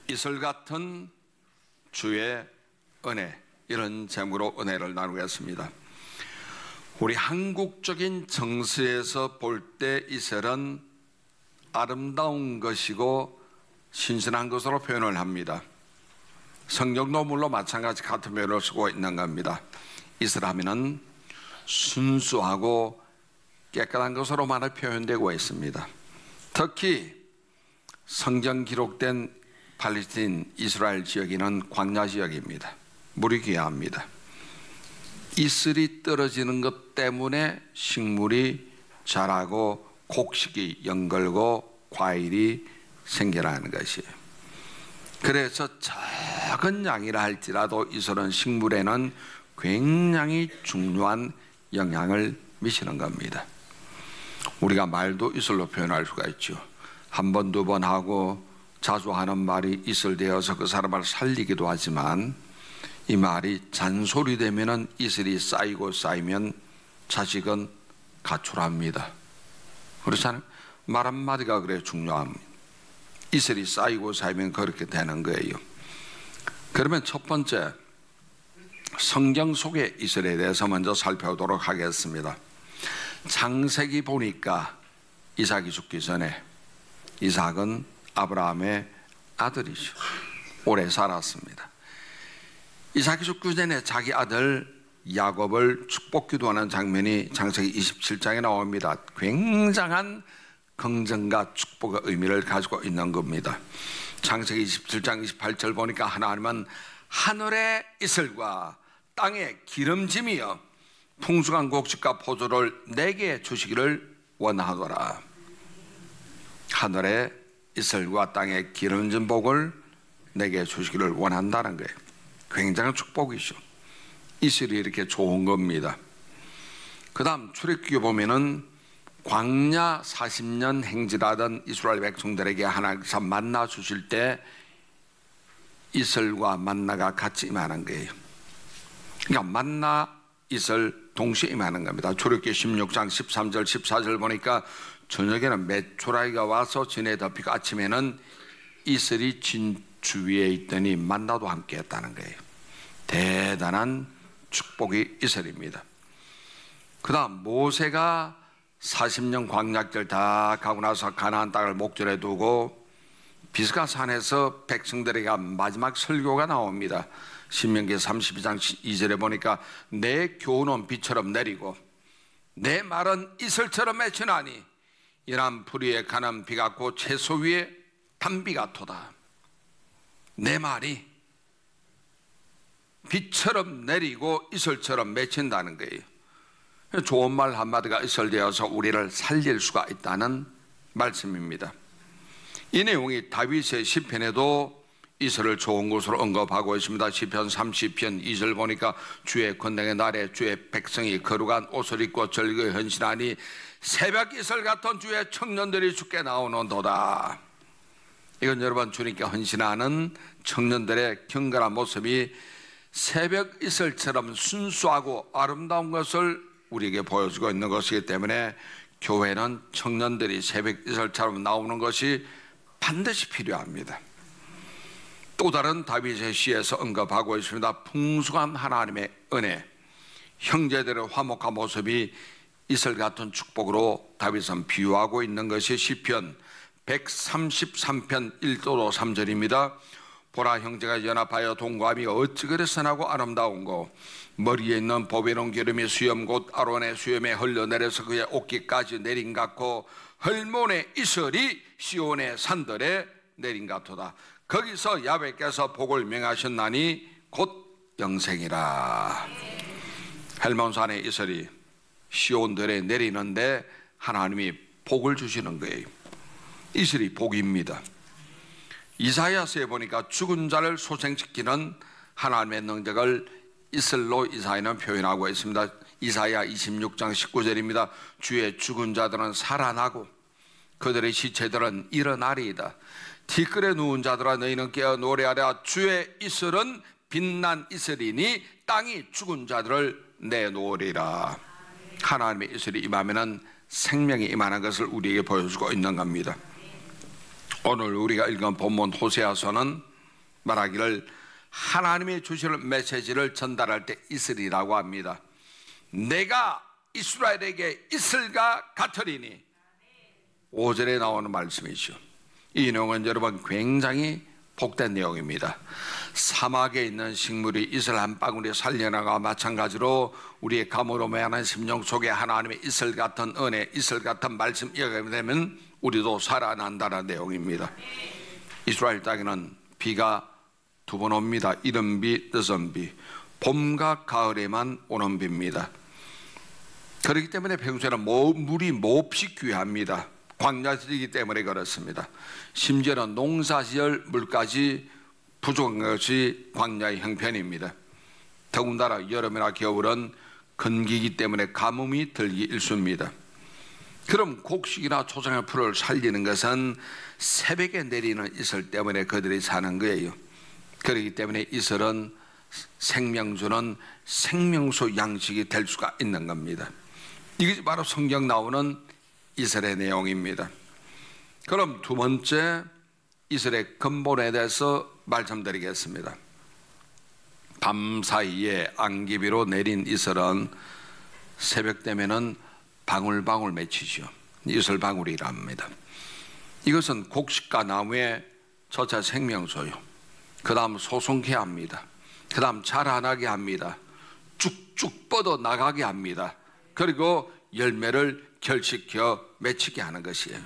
이슬 같은 주의 은혜, 이런 제목으로 은혜를 나누겠습니다. 우리 한국적인 정서에서 볼 때 이슬은 아름다운 것이고 신선한 것으로 표현을 합니다. 성경도 물론 마찬가지 같은 표현을 쓰고 있는 겁니다. 이슬 하면은 순수하고 깨끗한 것으로만 표현되고 있습니다. 특히 성경 기록된 팔레스타인 이스라엘 지역에는 광야 지역입니다. 물이 귀합니다. 이슬이 떨어지는 것 때문에 식물이 자라고 곡식이 연걸고 과일이 생겨나는 것이에요. 그래서 작은 양이라 할지라도 이슬은 식물에는 굉장히 중요한 영향을 미치는 겁니다. 우리가 말도 이슬로 표현할 수가 있죠. 한 번, 두 번 하고 자주 하는 말이 이슬되어서 그 사람을 살리기도 하지만, 이 말이 잔소리 되면은 이슬이 쌓이고 쌓이면 자식은 가출합니다. 그렇잖아요. 말 한마디가 그래 중요합니다. 이슬이 쌓이고 쌓이면 그렇게 되는 거예요. 그러면 첫 번째, 성경 속의 이슬에 대해서 먼저 살펴보도록 하겠습니다. 창세기 보니까 이삭이 죽기 전에, 이삭은 아브라함의 아들이죠. 오래 살았습니다. 이삭이 죽기 전에 자기 아들 야곱을 축복 기도하는 장면이 창세기 27장에 나옵니다. 굉장한 긍정과 축복의 의미를 가지고 있는 겁니다. 창세기 27장 28절 보니까 하나님은 하늘의 이슬과 땅의 기름짐이여 풍성한 곡식과 포도를 내게 주시기를 원하노라. 하늘의 이슬과 땅의 기름진 복을 내게 주시기를 원한다는 거예요. 굉장한 축복이죠. 이슬이 이렇게 좋은 겁니다. 그 다음 출애굽기에 보면은 광야 40년 행진하던 이스라엘 백성들에게 하나님께서 만나 주실 때 이슬과 만나가 같이 임하는 거예요. 그러니까 만나, 이슬 동시에 임하는 겁니다. 출애굽기 16장 13절 14절 보니까 저녁에는 메추라기가 와서 진에 덮이고 아침에는 이슬이 진 주위에 있더니 만나도 함께 했다는 거예요. 대단한 축복이 이슬입니다. 그 다음 모세가 40년 광야길 다 가고 나서 가나안 땅을 목전에 두고 비스가 산에서 백성들에게 마지막 설교가 나옵니다. 신명기 32장 2절에 보니까 내 교훈은 비처럼 내리고 내 말은 이슬처럼 맺히나니 이란 풀 위에 가는 비 같고 채소 위에 단비 같도다. 내 말이 비처럼 내리고 이슬처럼 맺힌다는 거예요. 좋은 말 한마디가 이슬되어서 우리를 살릴 수가 있다는 말씀입니다. 이 내용이 다윗의 시편에도 이슬을 좋은 것으로 언급하고 있습니다. 시편 30편 2절 보니까 주의 권능의 날에 주의 백성이 거룩한 옷을 입고 절기에 헌신하니 새벽 이슬 같은 주의 청년들이 주께 나오는도다. 이건 여러분 주님께 헌신하는 청년들의 경건한 모습이 새벽 이슬처럼 순수하고 아름다운 것을 우리에게 보여주고 있는 것이기 때문에 교회는 청년들이 새벽 이슬처럼 나오는 것이 반드시 필요합니다. 또 다른 다윗의 시에서 언급하고 있습니다. 풍성한 하나님의 은혜, 형제들의 화목한 모습이 이슬 같은 축복으로 다윗은 비유하고 있는 것이 시편 133편 1도로 3절입니다. 보라, 형제가 연합하여 동거함이 어찌 그리 선하고 아름다운고 머리에 있는 보배로운 기름이 수염 곧 아론의 수염에 흘러내려서 그의 옷깃까지 내린 같고 헐몬의 이슬이 시온의 산들에 내린 같도다. 거기서 야훼께서 복을 명하셨나니 곧 영생이라. 헬몬산의 이슬이 시온들에 내리는데 하나님이 복을 주시는 거예요. 이슬이 복입니다. 이사야서에 보니까 죽은 자를 소생시키는 하나님의 능력을 이슬로 이사야는 표현하고 있습니다. 이사야 26장 19절입니다. 주의 죽은 자들은 살아나고 그들의 시체들은 일어나리이다. 티끌에 누운 자들아 너희는 깨어 노래하라. 주의 이슬은 빛난 이슬이니 땅이 죽은 자들을 내놓으리라. 하나님의 이슬이 임하면은 생명이 임하는 것을 우리에게 보여주고 있는 겁니다. 오늘 우리가 읽은 본문 호세아서는 말하기를 하나님의 주시는 메시지를 전달할 때 있으리라고 합니다. 내가 이스라엘에게 있을과 같으리니 5절에 나오는 말씀이죠. 이 내용은 여러분 굉장히 복된 내용입니다. 사막에 있는 식물이 이슬 한 방울이 살려나가 마찬가지로 우리의 감으로 매하는 심령 속에 하나님의 이슬 같은 은혜, 이슬 같은 말씀 이어가게 되면 우리도 살아난다는 내용입니다. 이스라엘 땅에는 비가 두 번 옵니다. 이른 비, 늦은 비. 봄과 가을에만 오는 비입니다. 그렇기 때문에 평소에는 물이 몹시 귀합니다. 광야지이기 때문에 그렇습니다. 심지어는 농사지을 물까지 부족한 것이 광야의 형편입니다. 더군다나 여름이나 겨울은 건기이기 때문에 가뭄이 들기 일쑤입니다. 그럼 곡식이나 초장의 풀을 살리는 것은 새벽에 내리는 이슬 때문에 그들이 사는 거예요. 그렇기 때문에 이슬은 생명주는 생명수 양식이 될 수가 있는 겁니다. 이것이 바로 성경 나오는 이슬의 내용입니다. 그럼 두 번째 이슬의 근본에 대해서 말씀드리겠습니다. 밤 사이에 안개비로 내린 이슬은 새벽 되면은 방울방울 맺히죠. 이슬 방울이라 합니다. 이것은 곡식과 나무의 저차 생명소요. 그 다음 소송케 합니다. 그 다음 자라나게 합니다. 쭉쭉 뻗어 나가게 합니다. 그리고 열매를 결식혀 맺히게 하는 것이에요.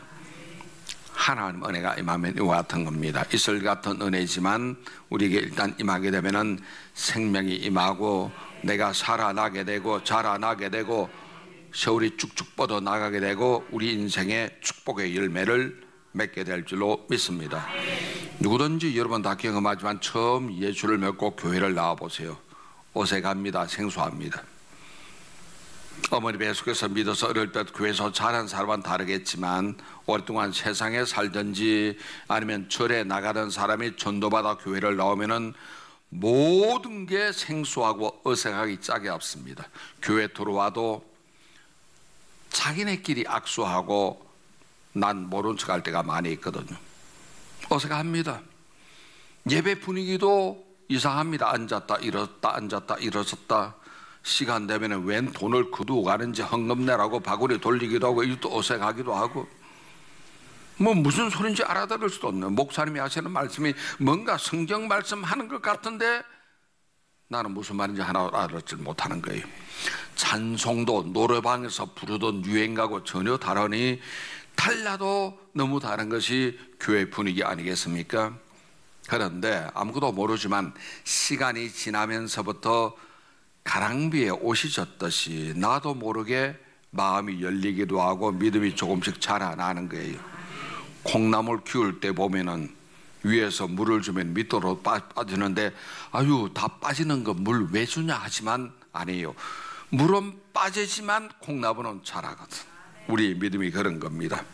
하나님 은혜가 임하면 이와 같은 겁니다. 이슬 같은 은혜지만 우리에게 일단 임하게 되면은 생명이 임하고 내가 살아나게 되고 자라나게 되고 세월이 쭉쭉 뻗어 나가게 되고 우리 인생의 축복의 열매를 맺게 될 줄로 믿습니다. 누구든지 여러분 다 경험하지만 처음 예수를 믿고 교회를 나와보세요. 어색합니다. 생소합니다. 어머니 뱃속에서 믿어서 어릴 때 교회에서 자란 사람은 다르겠지만 오랫동안 세상에 살든지 아니면 절에 나가던 사람이 전도받아 교회를 나오면은 모든 게 생소하고 어색하기 짝이 없습니다. 교회 들어와도 자기네끼리 악수하고 난 모른 척할 때가 많이 있거든요. 어색합니다. 예배 분위기도 이상합니다. 앉았다 일어섰다 앉았다 일어섰다. 시간 되면 웬 돈을 거두고 가는지 헌금 내라고 바구니 돌리기도 하고 이것도 어색하기도 하고 뭐 무슨 소리인지 알아들을 수도 없네요. 목사님이 하시는 말씀이 뭔가 성경 말씀 하는 것 같은데 나는 무슨 말인지 하나 알아듣지 못하는 거예요. 찬송도 노래방에서 부르던 유행하고 전혀 다르니 달라도 너무 다른 것이 교회 분위기 아니겠습니까? 그런데 아무것도 모르지만 시간이 지나면서부터 가랑비에 옷이 젖듯이 나도 모르게 마음이 열리기도 하고 믿음이 조금씩 자라나는 거예요. 콩나물 키울 때 보면은 위에서 물을 주면 밑으로 빠지는데 아유 다 빠지는 거 물 왜 주냐 하지만 아니에요. 물은 빠지지만 콩나물은 자라거든. 우리 믿음이 그런 겁니다.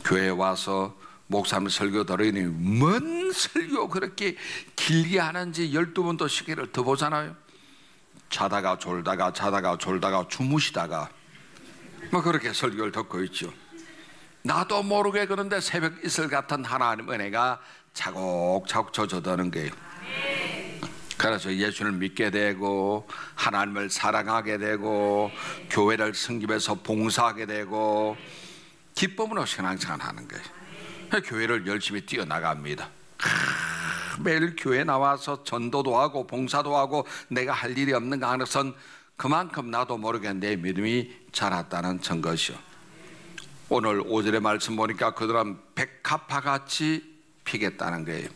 교회에 와서 목사님 설교 들으니 뭔 설교 그렇게 길게 하는지 12번도 시계를 더 보잖아요. 자다가 졸다가 자다가 졸다가 주무시다가 뭐 그렇게 설교를 듣고 있죠. 나도 모르게 그런데 새벽 이슬 같은 하나님 은혜가 차곡차곡 젖어드는 거예요. 그래서 예수를 믿게 되고 하나님을 사랑하게 되고 교회를 섬기면서 봉사하게 되고 기쁨으로 신앙생활하는 거예요. 교회를 열심히 뛰어나갑니다. 매일 교회 나와서 전도도 하고 봉사도 하고 내가 할 일이 없는가 하는 것은 그만큼 나도 모르게 내 믿음이 자랐다는 증거죠. 오늘 5절의 말씀 보니까 그들은 백합화같이 피겠다는 거예요.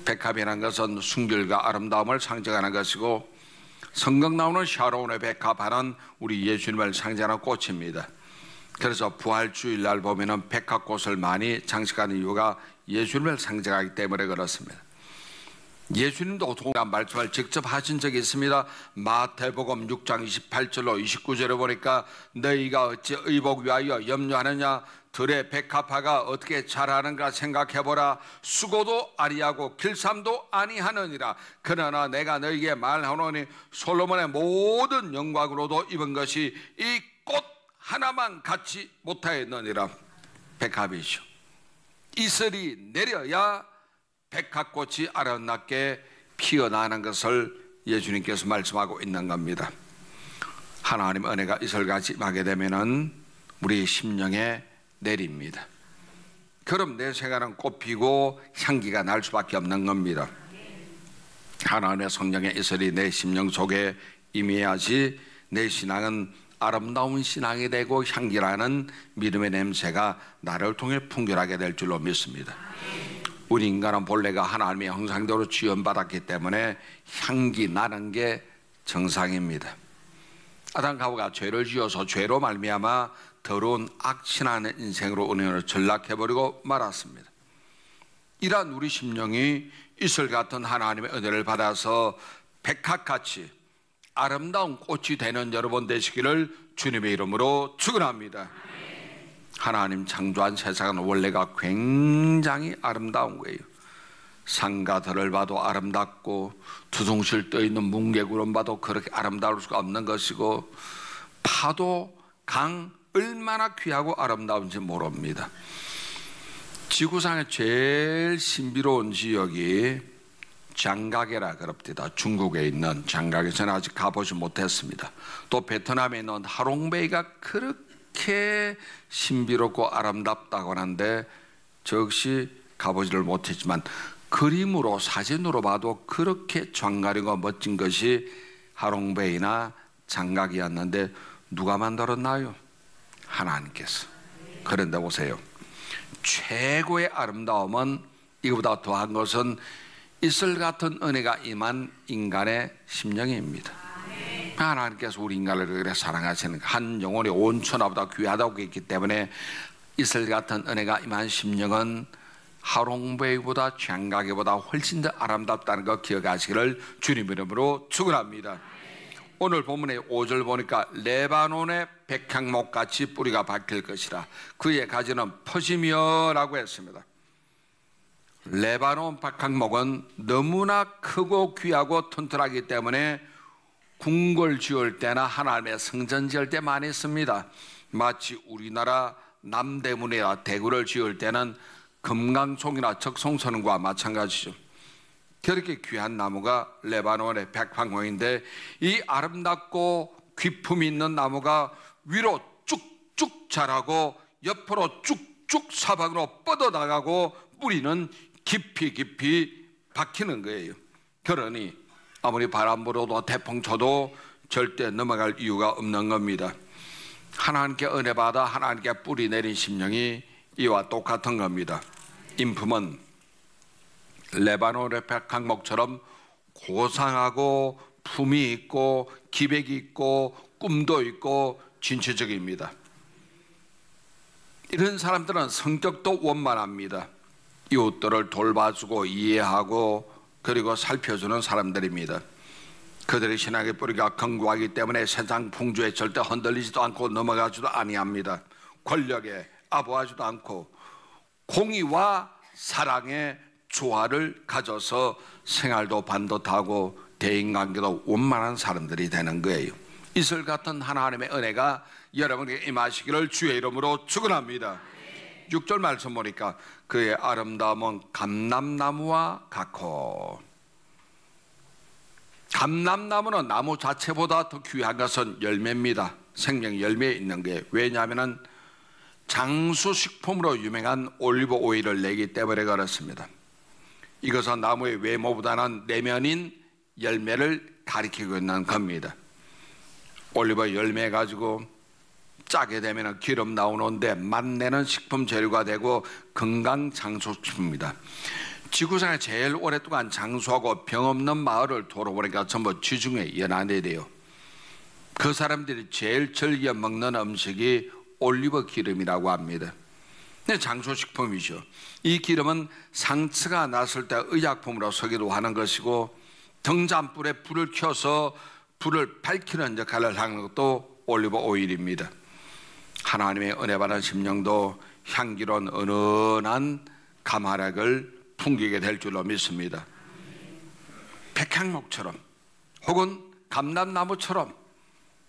백합이라는 것은 순결과 아름다움을 상징하는 것이고 성경 나오는 샤론의 백합화는 우리 예수님을 상징하는 꽃입니다. 그래서 부활주일날 보면은 백합꽃을 많이 장식하는 이유가 예수님을 상징하기 때문에 그렇습니다. 예수님도 동일한 말씀을 직접 하신 적이 있습니다. 마태복음 6장 28절로 29절에 보니까 너희가 어찌 의복 위하여 염려하느냐 들의 백합화가 어떻게 자라는가 생각해보라. 수고도 아니하고 길쌈도 아니하느니라. 그러나 내가 너희에게 말하노니 솔로몬의 모든 영광으로도 입은 것이 이 꽃 하나만 갖지 못하였느니라. 백합이죠. 이슬이 내려야 백합꽃이 아름답게 피어나는 것을 예수님께서 말씀하고 있는 겁니다. 하나님 은혜가 이슬같이 임하게 되면은 우리 심령에 내립니다. 그럼 내 생활은 꽃피고 향기가 날 수밖에 없는 겁니다. 하나님의 성령의 이슬이 내 심령 속에 임해야지 내 신앙은 아름다운 신앙이 되고 향기라는 믿음의 냄새가 나를 통해 풍겨나게 될 줄로 믿습니다. 우리 인간은 본래가 하나님의 형상대로 지원받았기 때문에 향기 나는 게 정상입니다. 아담과 하와가 죄를 지어서 죄로 말미암아 더러운 악취나는 인생으로 은연을 전락해버리고 말았습니다. 이러한 우리 심령이 이슬 같은 하나님의 은혜를 받아서 백합같이 아름다운 꽃이 되는 여러분 되시기를 주님의 이름으로 축원합니다. 하나님 창조한 세상은 원래가 굉장히 아름다운 거예요. 산과 들을 봐도 아름답고 두둥실 떠있는 뭉게구름 봐도 그렇게 아름다울 수가 없는 것이고 파도, 강 얼마나 귀하고 아름다운지 모릅니다. 지구상의 제일 신비로운 지역이 장가게라 그럽니다. 중국에 있는 장가게, 저는 아직 가보지 못했습니다. 또 베트남에 있는 하롱베이가 그렇게 신비롭고 아름답다고 하는데 저 역시 가보지를 못했지만 그림으로 사진으로 봐도 그렇게 장가리고 멋진 것이 하롱베이나 장가기였는데 누가 만들었나요? 하나님께서. 그런데 보세요, 최고의 아름다움은 이거보다 더한 것은 이슬 같은 은혜가 임한 인간의 심령입니다. 하나님께서 우리 인간을 그렇게 사랑하시는 한 영혼이 온 천하보다 귀하다고 했기 때문에 이슬 같은 은혜가 임한 심령은 하롱베이보다 장가게보다 훨씬 더 아름답다는 거 기억하시기를 주님 이름으로 축원합니다. 오늘 본문의 5절 보니까 레바논의 백향목같이 뿌리가 박힐 것이라 그의 가지는 퍼지며 라고 했습니다. 레바논 백향목은 너무나 크고 귀하고 튼튼하기 때문에 궁궐 지을 때나 하나님의 성전 지을 때 많이 씁니다. 마치 우리나라 남대문이나 대구를 지을 때는 금강송이나 적송선과 마찬가지죠. 그렇게 귀한 나무가 레바논의 백향목인데 이 아름답고 귀품 있는 나무가 위로 쭉쭉 자라고 옆으로 쭉쭉 사방으로 뻗어나가고 뿌리는 깊이 박히는 거예요. 그러니 아무리 바람 불어도 태풍 쳐도 절대 넘어갈 이유가 없는 겁니다. 하나님께 은혜 받아 하나님께 뿌리 내린 심령이 이와 똑같은 겁니다. 인품은 레바논의 백향목처럼 고상하고 품이 있고 기백이 있고 꿈도 있고 진취적입니다. 이런 사람들은 성격도 원만합니다. 이웃들을 돌봐주고 이해하고 그리고 살펴주는 사람들입니다. 그들의 신앙의 뿌리가 견고하기 때문에 세상 풍조에 절대 흔들리지도 않고 넘어가지도 아니합니다. 권력에 아부하지도 않고 공의와 사랑의 조화를 가져서 생활도 반듯하고 대인관계도 원만한 사람들이 되는 거예요. 이슬 같은 하나님의 은혜가 여러분에게 임하시기를 주의 이름으로 축원합니다. 6절 말씀 보니까 그의 아름다움은 감람나무와 같고, 감람나무는 나무 자체보다 더 귀한 것은 열매입니다. 생명 열매에 있는 게, 왜냐하면 장수식품으로 유명한 올리브 오일을 내기 때문에 그렇습니다. 이것은 나무의 외모보다는 내면인 열매를 가리키고 있는 겁니다. 올리브 열매 가지고 짜게 되면 기름 나오는데 맛내는 식품 재료가 되고 건강 장수식품입니다. 지구상에 제일 오랫동안 장수하고 병 없는 마을을 돌아보니까 전부 지중해 연안에 돼요. 그 사람들이 제일 즐겨 먹는 음식이 올리브 기름이라고 합니다. 네, 장수식품이죠. 이 기름은 상처가 났을 때 의약품으로 쓰기도 하는 것이고 등잔불에 불을 켜서 불을 밝히는 역할을 하는 것도 올리브 오일입니다. 하나님의 은혜 받은 심령도 향기로운 은은한 감화력을 풍기게 될 줄로 믿습니다. 백향목처럼 혹은 감람나무처럼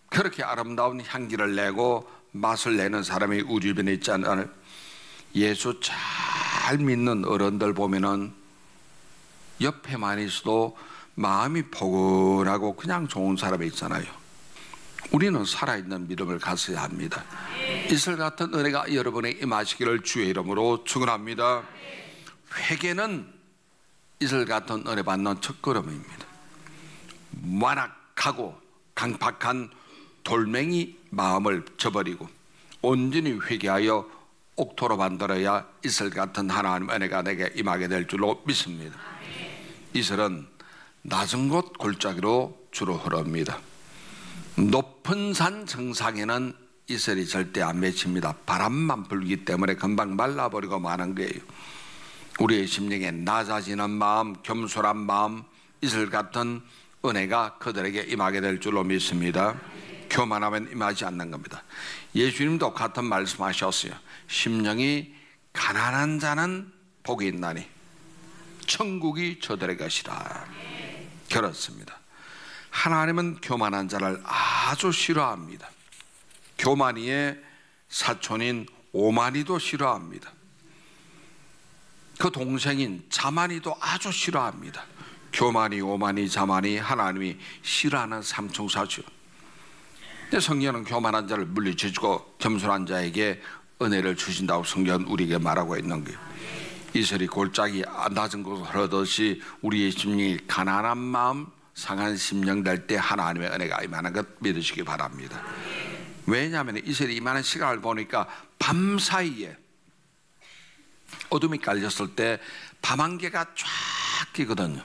그렇게 아름다운 향기를 내고 맛을 내는 사람이 우리 주변에 있지 않나요? 예수 잘 믿는 어른들 보면은 옆에만 있어도 마음이 포근하고 그냥 좋은 사람이 있잖아요. 우리는 살아있는 믿음을 가져야 합니다. 이슬 같은 은혜가 여러분의 임하시기를 주의 이름으로 축원합니다. 회개는 이슬 같은 은혜 받는 첫걸음입니다. 완악하고 강팍한 돌멩이 마음을 저버리고 온전히 회개하여 옥토로 만들어야 이슬 같은 하나님 은혜가 내게 임하게 될 줄로 믿습니다. 이슬은 낮은 곳 골짜기로 주로 흐릅니다. 높은 산 정상에는 이슬이 절대 안 맺힙니다. 바람만 불기 때문에 금방 말라버리고 마는 거예요. 우리의 심령에 낮아지는 마음, 겸손한 마음, 이슬 같은 은혜가 그들에게 임하게 될 줄로 믿습니다. 교만하면 임하지 않는 겁니다. 예수님도 같은 말씀하셨어요. 심령이 가난한 자는 복이 있나니 천국이 저들의 것이라. 그렇습니다. 하나님은 교만한 자를 아주 싫어합니다. 교만이의 사촌인 오만이도 싫어합니다. 그 동생인 자만이도 아주 싫어합니다. 교만이, 오만이, 자만이 하나님이 싫어하는 삼총사죠. 근데 성경은 교만한 자를 물리쳐주고 겸손한 자에게 은혜를 주신다고 성경은 우리에게 말하고 있는 거예요. 이슬이 골짜기 낮은 곳을 흐르듯이 우리의 심령이 가난한 마음, 상한 심령 될 때 하나님의 은혜가 임하는 것 믿으시기 바랍니다. 왜냐하면 이슬이 임하는 시간을 보니까 밤사이에 어둠이 깔렸을 때 밤안개가 쫙 끼거든요.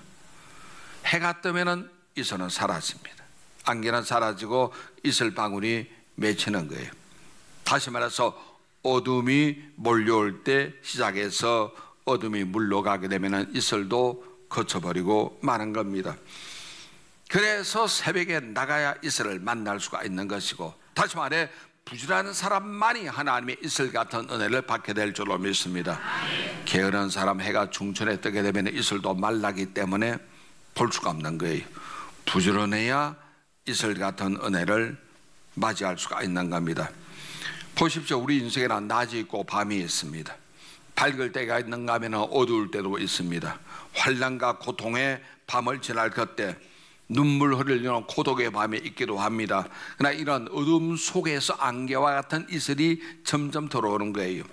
해가 뜨면은 이슬은 사라집니다. 안개는 사라지고 이슬 방울이 맺히는 거예요. 다시 말해서 어둠이 몰려올 때 시작해서 어둠이 물러가게 되면은 이슬도 거쳐버리고 마는 겁니다. 그래서 새벽에 나가야 이슬을 만날 수가 있는 것이고, 다시 말해 부지런한 사람만이 하나님의 이슬 같은 은혜를 받게 될 줄로 믿습니다. 게으른 사람, 해가 중천에 뜨게 되면 이슬도 말라기 때문에 볼 수가 없는 거예요. 부지런해야 이슬 같은 은혜를 맞이할 수가 있는 겁니다. 보십시오. 우리 인생에는 낮이 있고 밤이 있습니다. 밝을 때가 있는가 하면 어두울 때도 있습니다. 환난과 고통의 밤을 지날 그때 눈물 흘리는 고독의 밤이 있기도 합니다. 그러나 이런 어둠 속에서 안개와 같은 이슬이 점점 들어오는 거예요.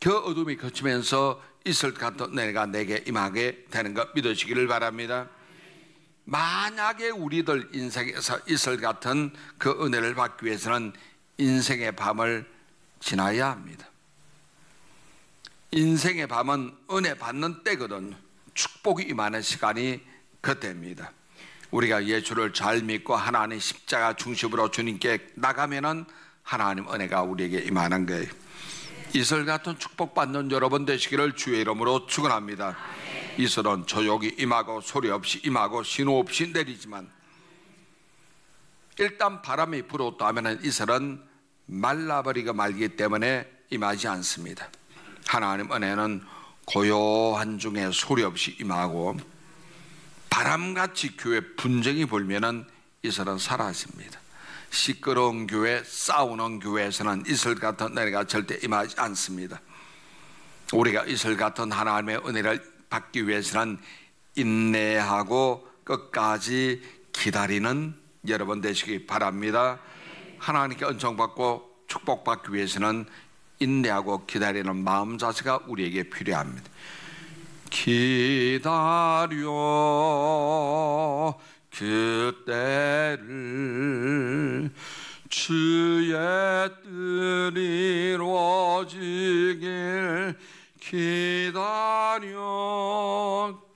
그 어둠이 거치면서 이슬 같은 은혜가 내게 임하게 되는 것 믿으시기를 바랍니다. 만약에 우리들 인생에서 이슬 같은 그 은혜를 받기 위해서는 인생의 밤을 지나야 합니다. 인생의 밤은 은혜 받는 때거든요. 축복이 임하는 시간이 그때입니다. 우리가 예수를 잘 믿고 하나님 십자가 중심으로 주님께 나가면은 하나님 은혜가 우리에게 임하는 거예요. 이슬 같은 축복받는 여러분 되시기를 주의 이름으로 축원합니다. 이슬은 조용히 임하고 소리 없이 임하고 신호 없이 내리지만 일단 바람이 불었다 하면 이슬은 말라버리고 말기 때문에 임하지 않습니다. 하나님 은혜는 고요한 중에 소리 없이 임하고 바람같이 교회 분쟁이 불면은 이슬은 사라집니다. 시끄러운 교회, 싸우는 교회에서는 이슬 같은 은혜가 절대 임하지 않습니다. 우리가 이슬 같은 하나님의 은혜를 받기 위해서는 인내하고 끝까지 기다리는 여러분 되시기 바랍니다. 하나님께 은총받고 축복받기 위해서는 인내하고 기다리는 마음 자세가 우리에게 필요합니다. 기다려 그때를 주의 뜻이 이루어지길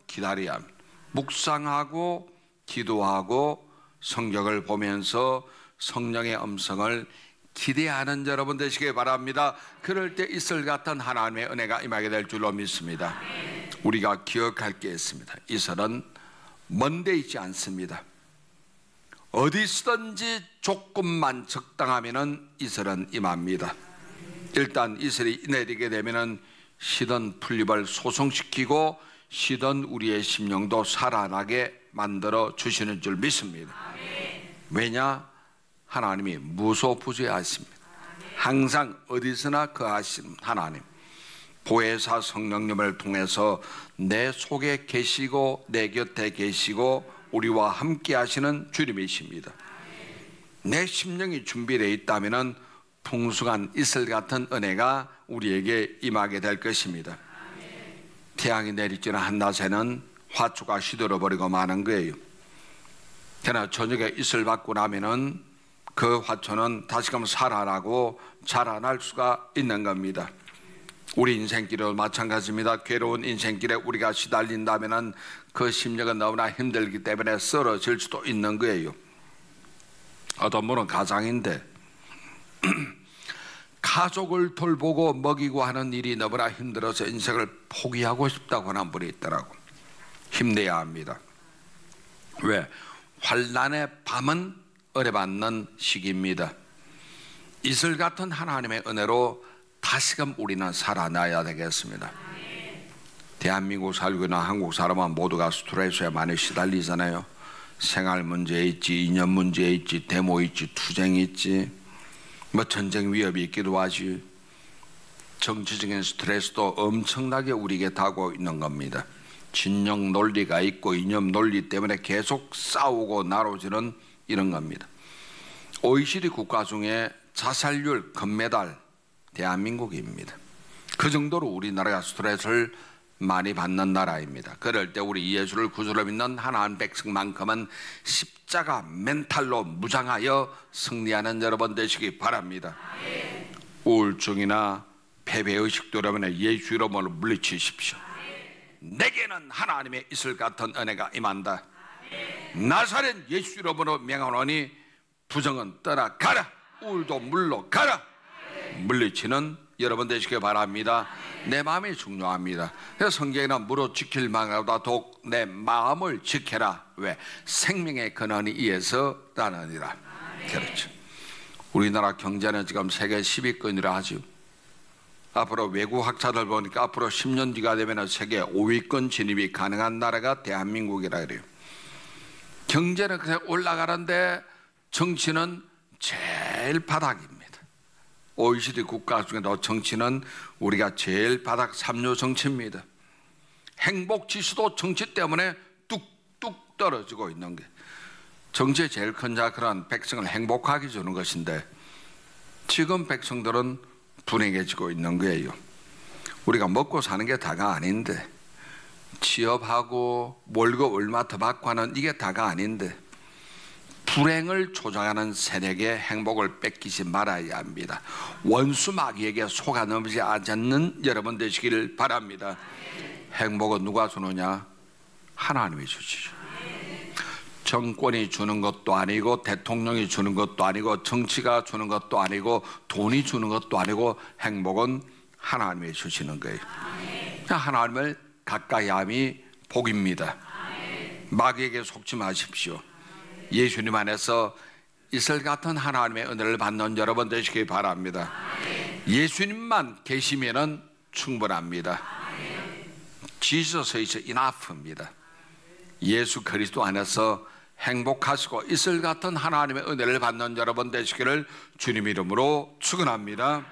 기다려야 합니다. 묵상하고 기도하고 성경을 보면서 성령의 음성을 기대하는 여러분 되시길 바랍니다. 그럴 때 이슬 같은 하나님의 은혜가 임하게 될 줄로 믿습니다. 우리가 기억할 게 있습니다. 이슬은 먼데 있지 않습니다. 어디서든지 조금만 적당하면은 이슬은 임합니다. 일단 이슬이 내리게 되면은 시든 풀잎을 소성시키고 시든 우리의 심령도 살아나게 만들어 주시는 줄 믿습니다. 왜냐? 하나님이 무소부재하십니다. 항상 어디서나 거하시는 하나님. 보혜사 성령님을 통해서 내 속에 계시고 내 곁에 계시고 우리와 함께 하시는 주님이십니다. 내 심령이 준비되어 있다면 풍성한 이슬 같은 은혜가 우리에게 임하게 될 것입니다. 태양이 내리쬐는 한낮에는 화초가 시들어버리고 마는 거예요. 그러나 저녁에 이슬 받고 나면은 그 화초는 다시금 살아나고 자라날 수가 있는 겁니다. 우리 인생길도 마찬가지입니다. 괴로운 인생길에 우리가 시달린다면은 그 심령은 너무나 힘들기 때문에 쓰러질 수도 있는 거예요. 어떤 분은 가장인데 가족을 돌보고 먹이고 하는 일이 너무나 힘들어서 인생을 포기하고 싶다고 하는 분이 있더라고. 힘내야 합니다. 왜? 환난의 밤은 은혜받는 시기입니다. 이슬 같은 하나님의 은혜로 다시금 우리는 살아나야 되겠습니다. 대한민국 살고 있는 한국 사람은 모두가 스트레스에 많이 시달리잖아요. 생활 문제 있지, 이념 문제 있지, 데모 있지, 투쟁이 있지, 뭐 전쟁 위협이 있기도 하지. 정치적인 스트레스도 엄청나게 우리에게 다가오고 있는 겁니다. 진영 논리가 있고 이념 논리 때문에 계속 싸우고 나눠지는 이런 겁니다. OECD 국가 중에 자살률 금메달 대한민국입니다. 그 정도로 우리나라가 스트레스를 많이 받는 나라입니다. 그럴 때 우리 예수를 구주로 믿는 하나님 백성만큼은 십자가 멘탈로 무장하여 승리하는 여러분 되시기 바랍니다. 우울증이나 패배의식도 여러분의 예수 이름으로 물리치십시오. 내게는 하나님의 이슬 같은 은혜가 임한다. 나사렛 예수 이름으로 명하노니 부정은 떠나가라. 우울도 물러가라. 물리치는 여러분 되시기 바랍니다. 내 마음이 중요합니다. 그래서 성경에는 무릇 지킬 만하다 더욱 내 마음을 지켜라. 왜? 생명의 근원이 이에서 나느니라. 그렇죠. 우리나라 경제는 지금 세계 10위권이라 하죠. 앞으로 외국 학자들 보니까 앞으로 10년 뒤가 되면 세계 5위권 진입이 가능한 나라가 대한민국이라 그래요. 경제는 그냥 올라가는데 정치는 제일 바닥입니다. OECD 국가 중에도 정치는 우리가 제일 바닥 3류 정치입니다. 행복 지수도 정치 때문에 뚝뚝 떨어지고 있는 게, 정치의 제일 큰 자클은 백성을 행복하게 주는 것인데 지금 백성들은 불행해지고 있는 거예요. 우리가 먹고 사는 게 다가 아닌데, 취업하고 월급 얼마 더 받고 하는 이게 다가 아닌데, 불행을 조장하는 세력의 행복을 뺏기지 말아야 합니다. 원수 마귀에게 속아 넘지 않는 여러분 되시기를 바랍니다. 행복은 누가 주느냐? 하나님이 주시죠. 정권이 주는 것도 아니고, 대통령이 주는 것도 아니고, 정치가 주는 것도 아니고, 돈이 주는 것도 아니고, 행복은 하나님이 주시는 거예요. 하나님을 가까이 함이 복입니다. 마귀에게 속지 마십시오. 예수님 안에서 이슬 같은 하나님의 은혜를 받는 여러분 되시기 바랍니다. 예수님만 계시면은 충분합니다. Jesus is enough입니다. 예수 그리스도 안에서 행복하시고 이슬 같은 하나님의 은혜를 받는 여러분 되시기를 주님 이름으로 축원합니다.